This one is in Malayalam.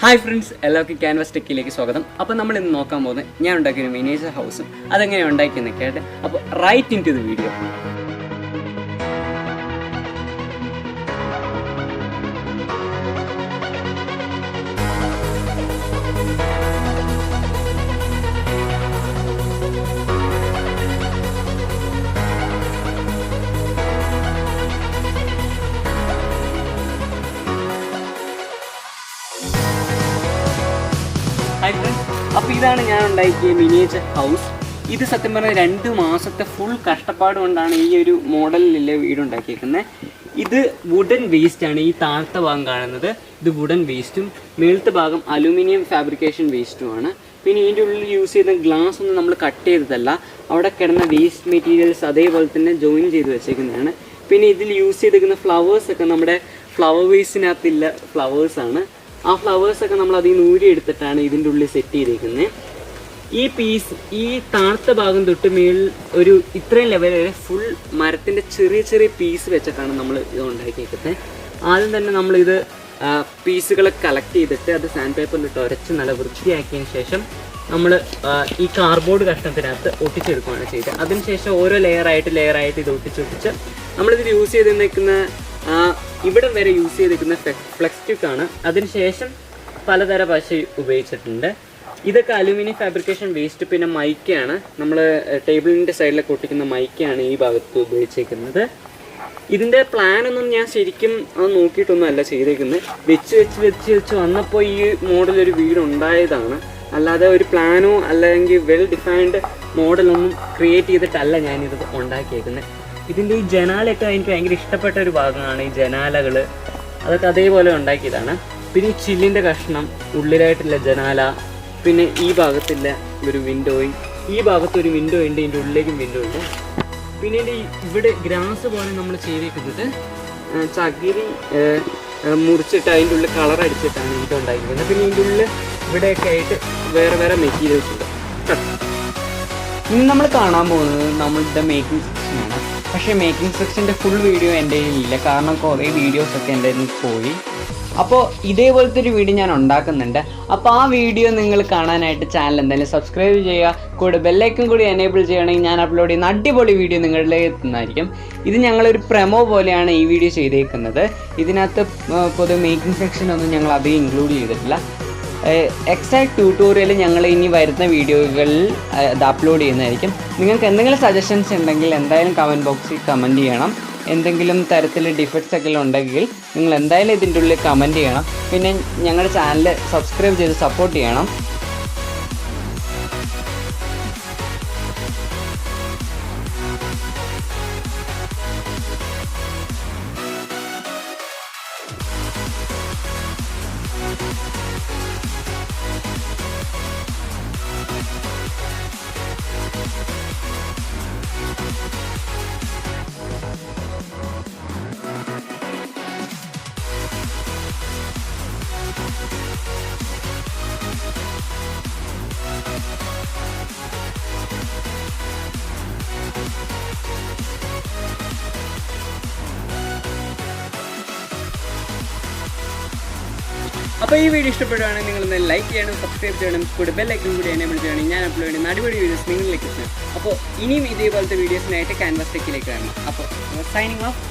ഹായ് ഫ്രണ്ട്സ്, എല്ലാവർക്കും ക്യാൻവാസ് ടെക്കിലേക്ക് സ്വാഗതം. അപ്പോൾ നമ്മൾ ഇന്ന് നോക്കാൻ പോകുന്നത് ഞാൻ ഉണ്ടാക്കിയൊരു മിനിയേച്ചർ ഹൗസും അതെങ്ങനെ ഉണ്ടാക്കിയെന്നൊക്കെ ആയിട്ട്. അപ്പോൾ right into the video. Hi friends, അപ്പോൾ ഇതാണ് ഞാൻ ഉണ്ടാക്കിയ മിനിയേച്ചർ ഹൗസ്. ഇത് സത്യം പറഞ്ഞാൽ 2 മാസത്തെ ഫുൾ കഷ്ടപ്പാട് കൊണ്ടാണ് ഈ ഒരു മോഡലിലുള്ള വീടുണ്ടാക്കിയേക്കുന്നത്. ഇത് വുഡൻ വേസ്റ്റാണ്. ഈ താഴത്തെ ഭാഗം കാണുന്നത് ഇത് വുഡൻ വേസ്റ്റും മേളത്തെ ഭാഗം അലൂമിനിയം ഫാബ്രിക്കേഷൻ വേസ്റ്റുമാണ്. പിന്നെ ഇതിൻ്റെ ഉള്ളിൽ യൂസ് ചെയ്യുന്ന ഗ്ലാസ് ഒന്നും നമ്മൾ കട്ട് ചെയ്തതല്ല, അവിടെ കിടന്ന വേസ്റ്റ് മെറ്റീരിയൽസ് അതേപോലെ തന്നെ ജോയിൻ ചെയ്ത് വെച്ചേക്കുന്നതാണ്. പിന്നെ ഇതിൽ യൂസ് ചെയ്തിരിക്കുന്ന ഫ്ലവേഴ്സൊക്കെ നമ്മുടെ ഫ്ലവർ വേസ്റ്റിനകത്തുള്ള ഫ്ലവേഴ്സാണ്. ആ ഫ്ലവേഴ്സൊക്കെ നമ്മൾ അതിൽ നിന്ന് ഊരിയെടുത്തിട്ടാണ് ഇതിൻ്റെ ഉള്ളിൽ സെറ്റ് ചെയ്തേക്കുന്നത്. ഈ പീസ് ഈ താഴത്തെ ഭാഗം തൊട്ട് മേളിൽ ഒരു ഇത്രയും ലെവൽ വരെ ഫുൾ മരത്തിൻ്റെ ചെറിയ ചെറിയ പീസ് വെച്ചിട്ടാണ് നമ്മൾ ഇത് ഉണ്ടാക്കിയേക്കുന്നത്. ആദ്യം തന്നെ നമ്മളിത് പീസുകളെ കളക്ട് ചെയ്തിട്ട് അത് സാൻഡ് പേപ്പറിലിട്ട് ഉരച്ച് നല്ല വൃത്തിയാക്കിയതിന് ശേഷം നമ്മൾ ഈ കാർഡ്ബോർഡ് കഷ്ണത്തിനകത്ത് ഒട്ടിച്ചെടുക്കുകയാണ് ചെയ്തത്. അതിനുശേഷം ഓരോ ലെയറായിട്ട് ഇത് ഒട്ടിച്ചൊട്ടിച്ച് നമ്മളിതിൽ യൂസ് ചെയ്ത് നിൽക്കുന്ന ഇവിടെ വരെ യൂസ് ചെയ്തിരിക്കുന്ന ഫ്ലെക്സ് സ്റ്റിക്കാണ്. അതിനുശേഷം പലതര പശ ഉപയോഗിച്ചിട്ടുണ്ട്. ഇതൊക്കെ അലൂമിനിയം ഫാബ്രിക്കേഷൻ വേസ്റ്റ്. പിന്നെ മൈക്കയാണ്, നമ്മൾ ടേബിളിൻ്റെ സൈഡിലൊക്കെ ഒട്ടിക്കുന്ന മൈക്കയാണ് ഈ ഭാഗത്ത് ഉപയോഗിച്ചേക്കുന്നത്. ഇതിൻ്റെ പ്ലാനൊന്നും ഞാൻ ശരിക്കും അത് നോക്കിയിട്ടൊന്നും അല്ല ചെയ്തേക്കുന്നത്. വെച്ച് വന്നപ്പോൾ ഈ മോഡലൊരു വീടുണ്ടായതാണ്. അല്ലാതെ ഒരു പ്ലാനോ അല്ലെങ്കിൽ വെൽ ഡിഫൈൻഡ് മോഡലൊന്നും ക്രിയേറ്റ് ചെയ്തിട്ടല്ല ഞാനിത് ഉണ്ടാക്കിയേക്കുന്നത്. ഇതിൻ്റെ ഈ ജനാലയൊക്കെ എനിക്ക് ഭയങ്കര ഇഷ്ടപ്പെട്ട ഒരു ഭാഗമാണ്. ഈ ജനാലകൾ അതൊക്കെ അതേപോലെ ഉണ്ടാക്കിയതാണ്. പിന്നെ ഈ ചില്ലിൻ്റെ കഷ്ണം, ഉള്ളിലായിട്ടുള്ള ജനാല, പിന്നെ ഈ ഭാഗത്തുള്ള ഒരു വിൻഡോയും, ഈ ഭാഗത്തൊരു വിൻഡോ ഉണ്ട്, ഇതിൻ്റെ ഉള്ളിലേക്കും വിൻഡോ ഉണ്ട്. പിന്നെ ഇതിൻ്റെ ഇവിടെ ഗ്രാസ് പോലെ നമ്മൾ ചെയ്തേക്കുന്നത് ചകിരി മുറിച്ചിട്ട് അതിൻ്റെ ഉള്ളിൽ കളർ അടിച്ചിട്ടാണ് ഇത് ഉണ്ടാക്കിയിരിക്കുന്നത്. പിന്നെ ഇതിൻ്റെ ഉള്ളിൽ ഇവിടെയൊക്കെ ആയിട്ട് വേറെ വേറെ മെറ്റീരിയൽസ് ഉണ്ട്. ഇനി നമ്മൾ കാണാൻ പോകുന്നത് നമ്മളുടെ മേക്കിംഗ് സെക്ഷനാണ്. പക്ഷേ മേക്കിംഗ് സെക്ഷൻ്റെ ഫുൾ വീഡിയോ എൻ്റെ കയ്യിലില്ല, കാരണം കുറേ വീഡിയോസൊക്കെ എൻ്റെ കയ്യിൽ പോയി. അപ്പോൾ ഇതേപോലത്തെ ഒരു വീഡിയോ ഞാൻ ഉണ്ടാക്കുന്നുണ്ട്. അപ്പോൾ ആ വീഡിയോ നിങ്ങൾ കാണാനായിട്ട് ചാനൽ എന്തായാലും സബ്സ്ക്രൈബ് ചെയ്യുക. കൂടെ ബെല്ലൈക്കൺ കൂടി എനേബിൾ ചെയ്യണമെങ്കിൽ ഞാൻ അപ്ലോഡ് ചെയ്യുന്ന അടിപൊളി വീഡിയോ നിങ്ങളിലേക്ക് എത്തുന്നതായിരിക്കും. ഇത് ഞങ്ങളൊരു പ്രമോ പോലെയാണ് ഈ വീഡിയോ ചെയ്തേക്കുന്നത്. ഇതിനകത്ത് പൊതുവെ മേക്കിംഗ് സെക്ഷനൊന്നും ഞങ്ങൾ അധികം ഇൻക്ലൂഡ് ചെയ്തിട്ടില്ല. എക്സാക്ട് ട്യൂട്ടോറിയൽ ഞങ്ങൾ ഇനി വരുന്ന വീഡിയോകളിൽ ഇത് അപ്ലോഡ് ചെയ്യുന്നതായിരിക്കും. നിങ്ങൾക്ക് എന്തെങ്കിലും സജഷൻസ് ഉണ്ടെങ്കിൽ എന്തായാലും കമൻറ്റ് ബോക്സിൽ കമൻറ്റ് ചെയ്യണം. എന്തെങ്കിലും തരത്തിൽ ഡിഫക്ട്സ് ഒക്കെ ഉണ്ടെങ്കിൽ നിങ്ങൾ എന്തായാലും ഇതിൻ്റെ ഉള്ളിൽ കമൻറ്റ് ചെയ്യണം. പിന്നെ ഞങ്ങളുടെ ചാനൽ സബ്സ്ക്രൈബ് ചെയ്ത് സപ്പോർട്ട് ചെയ്യണം. അപ്പോൾ ഈ വീഡിയോ ഇഷ്ടപ്പെടുകയാണെങ്കിൽ നിങ്ങൾ ലൈക്ക് ചെയ്യണം, സബ്സ്ക്രൈബ് ചെയ്യണം, കൂടെ ബെല്ലൈക്കൺ കൂടി എനേബിൾ ചെയ്യണം. ഞാൻ അപ്ലോഡ് ചെയ്യുന്ന അടിപൊളി വീഡിയോസ് നിങ്ങളിലേക്ക് എത്തണം. അപ്പോൾ ഇനിയും ഇതേപോലത്തെ വീഡിയോസിനായിട്ട് ക്യാൻവാസ് ടെക്കിലേക്ക് വരണം. അപ്പോൾ സൈനിങ് ഓഫ്.